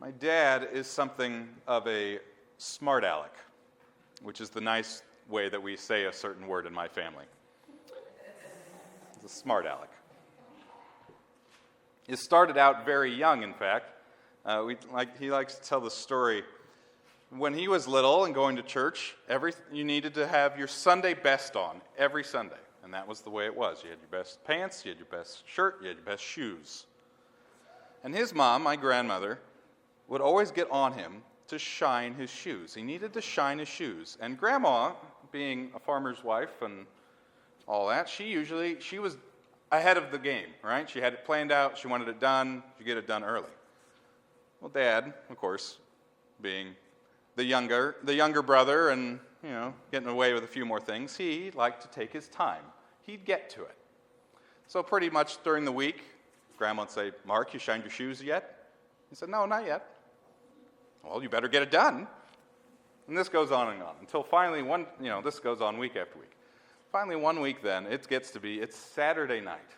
My dad is something of a smart aleck, which is the nice way that we say a certain word in my family. He's a smart aleck. He started out very young, in fact. He likes to tell the story. When he was little and going to church, you needed to have your Sunday best on every Sunday. And that was the way it was. You had your best pants, you had your best shirt, you had your best shoes. And his mom, my grandmother, would always get on him to shine his shoes. He needed to shine his shoes. And Grandma, being a farmer's wife and all that, she was ahead of the game, right? She had it planned out. She wanted it done. She'd get it done early. Well, Dad, of course, being the younger brother and, getting away with a few more things, he liked to take his time. He'd get to it. So pretty much during the week, Grandma would say, "Mark, you shined your shoes yet?" He said, "No, not yet." "Well, you better get it done." And this goes on and on until finally this goes on week after week. Finally, one week then, it's Saturday night,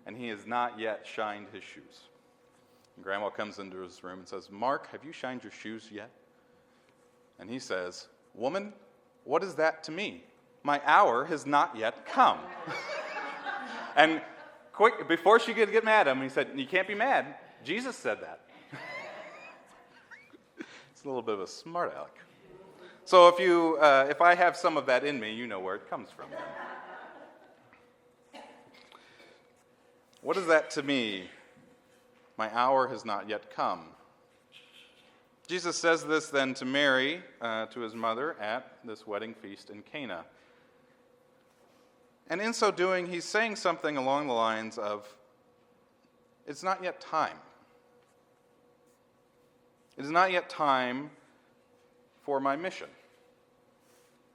and he has not yet shined his shoes. And Grandma comes into his room and says, "Mark, have you shined your shoes yet?" And he says, "Woman, what is that to me? My hour has not yet come." And quick, before she could get mad at him, he said, "You can't be mad. Jesus said that." It's a little bit of a smart aleck. So if I have some of that in me, you know where it comes from. What is that to me? My hour has not yet come. Jesus says this then to Mary, to his mother, at this wedding feast in Cana. And in so doing, he's saying something along the lines of, it's not yet time. It is not yet time for my mission.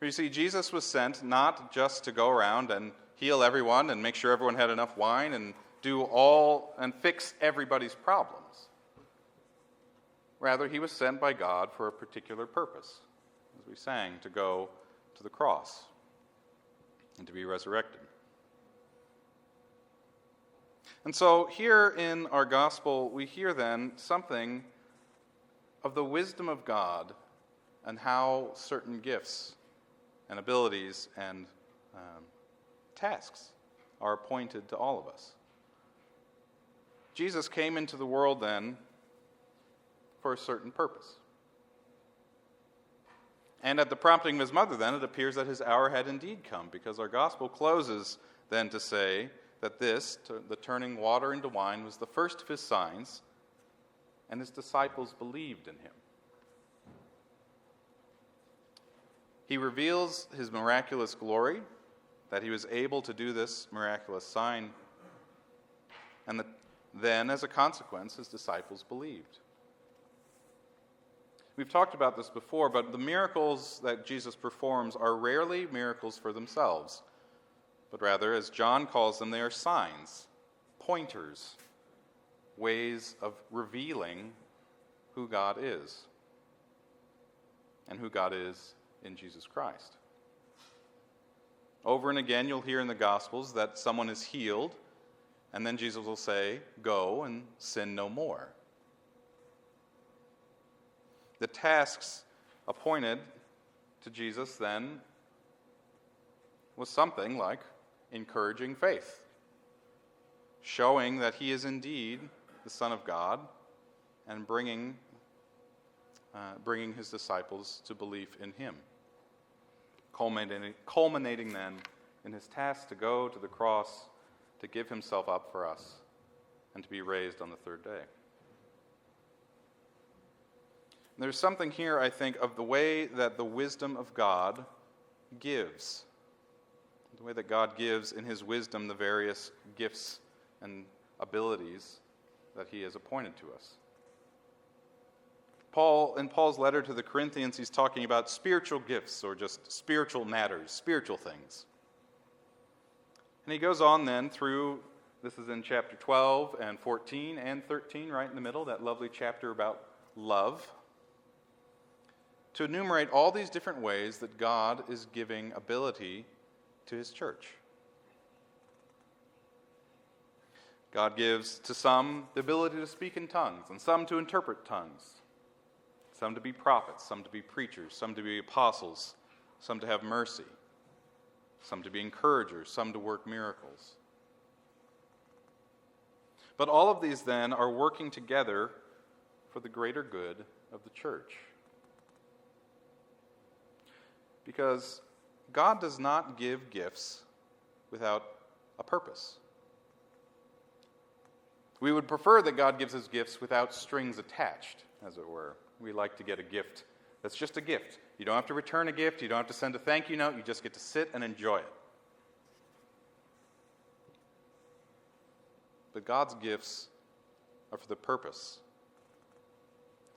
You see, Jesus was sent not just to go around and heal everyone and make sure everyone had enough wine and fix everybody's problems. Rather, he was sent by God for a particular purpose, as we sang, to go to the cross and to be resurrected. And so here in our gospel, we hear then something of the wisdom of God and how certain gifts and abilities and tasks are appointed to all of us. Jesus came into the world then for a certain purpose. And at the prompting of his mother then, it appears that his hour had indeed come, because our gospel closes then to say that the turning water into wine, was the first of his signs, and his disciples believed in him. He reveals his miraculous glory, that he was able to do this miraculous sign, and then, as a consequence, his disciples believed. We've talked about this before, but the miracles that Jesus performs are rarely miracles for themselves, but rather, as John calls them, they are signs, pointers, ways of revealing who God is and who God is in Jesus Christ. Over and again, you'll hear in the Gospels that someone is healed, and then Jesus will say, "Go and sin no more." The tasks appointed to Jesus then was something like encouraging faith, showing that he is indeed the Son of God, and bringing his disciples to belief in him, culminating then in his task to go to the cross, to give himself up for us, and to be raised on the third day. There's something here, I think, of the way that the wisdom of God gives. The way that God gives in his wisdom the various gifts and abilities that he has appointed to us. In Paul's letter to the Corinthians, he's talking about spiritual gifts, or just spiritual matters, spiritual things. And he goes on then through, this is in chapter 12 and 14 and 13, right in the middle, that lovely chapter about love, to enumerate all these different ways that God is giving ability to his church. God gives to some the ability to speak in tongues, and some to interpret tongues, some to be prophets, some to be preachers, some to be apostles, some to have mercy, some to be encouragers, some to work miracles. But all of these then are working together for the greater good of the church. Because God does not give gifts without a purpose. We would prefer that God gives us gifts without strings attached, as it were. We like to get a gift that's just a gift. You don't have to return a gift. You don't have to send a thank you note. You just get to sit and enjoy it. But God's gifts are for the purpose.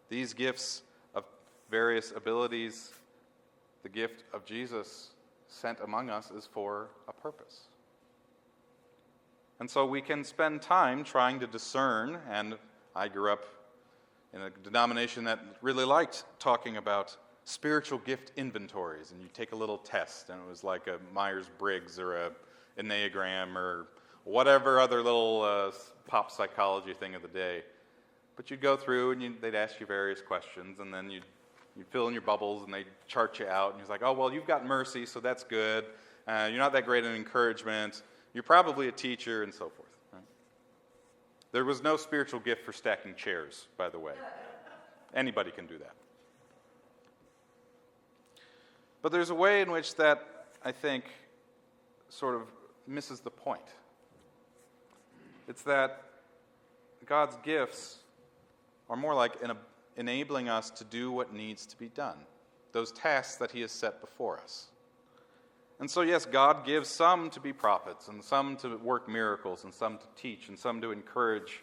These gifts of various abilities, the gift of Jesus sent among us, is for a purpose. And so we can spend time trying to discern, and I grew up in a denomination that really liked talking about spiritual gift inventories, and you take a little test, and it was like a Myers-Briggs or a Enneagram or whatever other little pop psychology thing of the day. But you'd go through, and they'd ask you various questions, and then you'd fill in your bubbles, and they'd chart you out, and you're like, oh, well, you've got mercy, so that's good. You're not that great at encouragement. You're probably a teacher, and so forth. Right? There was no spiritual gift for stacking chairs, by the way. Anybody can do that. But there's a way in which that, I think, sort of misses the point. It's that God's gifts are more like enabling us to do what needs to be done, those tasks that he has set before us. And so, yes, God gives some to be prophets, and some to work miracles, and some to teach, and some to encourage,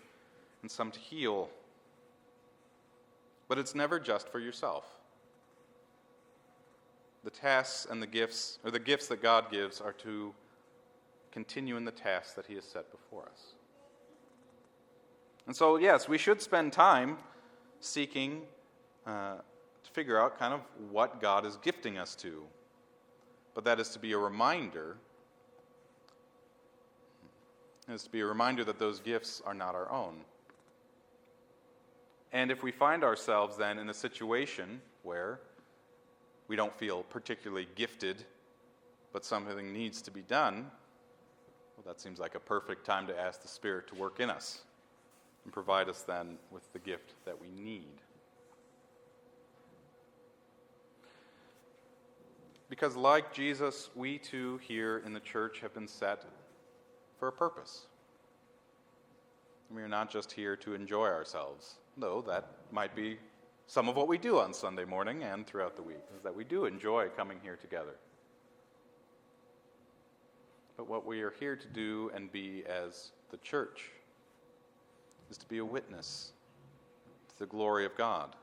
and some to heal. But it's never just for yourself. The tasks and the gifts, or the gifts that God gives, are to continue in the tasks that he has set before us. And so, yes, we should spend time seeking to figure out kind of what God is gifting us to. But that is to be a reminder. It is to be a reminder that those gifts are not our own. And if we find ourselves then in a situation where we don't feel particularly gifted, but something needs to be done, well, that seems like a perfect time to ask the Spirit to work in us and provide us then with the gift that we need. Because like Jesus, we too here in the church have been set for a purpose. We are not just here to enjoy ourselves, though that might be some of what we do on Sunday morning and throughout the week, is that we do enjoy coming here together. But what we are here to do and be as the church is to be a witness to the glory of God.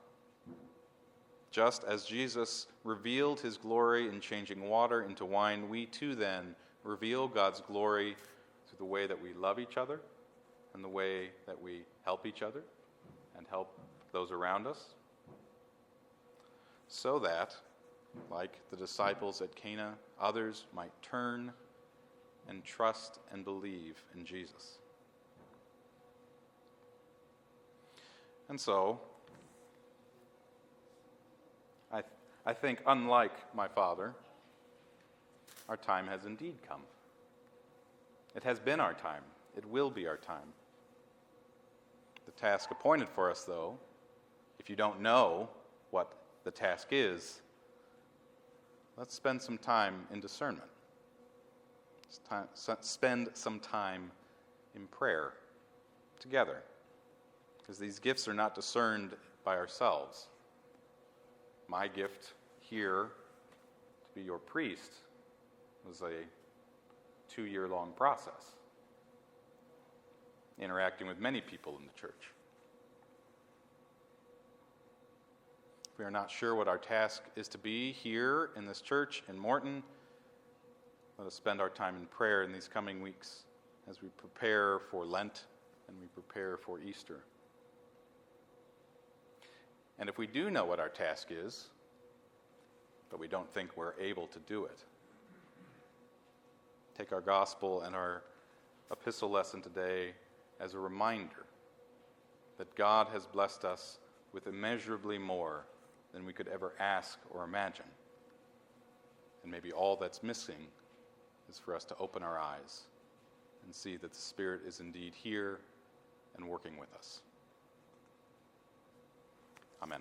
Just as Jesus revealed his glory in changing water into wine, we too then reveal God's glory through the way that we love each other and the way that we help each other and help those around us, so that, like the disciples at Cana, others might turn and trust and believe in Jesus. And so, I think, unlike my father, our time has indeed come. It has been our time. It will be our time. The task appointed for us, though, if you don't know what the task is, let's spend some time in discernment. Spend some time in prayer together, because these gifts are not discerned by ourselves. My gift here to be your priest was a 2-year-long process, interacting with many people in the church. If we are not sure what our task is to be here in this church in Morton, let us spend our time in prayer in these coming weeks as we prepare for Lent and we prepare for Easter. And if we do know what our task is, but we don't think we're able to do it, take our gospel and our epistle lesson today as a reminder that God has blessed us with immeasurably more than we could ever ask or imagine. And maybe all that's missing is for us to open our eyes and see that the Spirit is indeed here and working with us. Amen.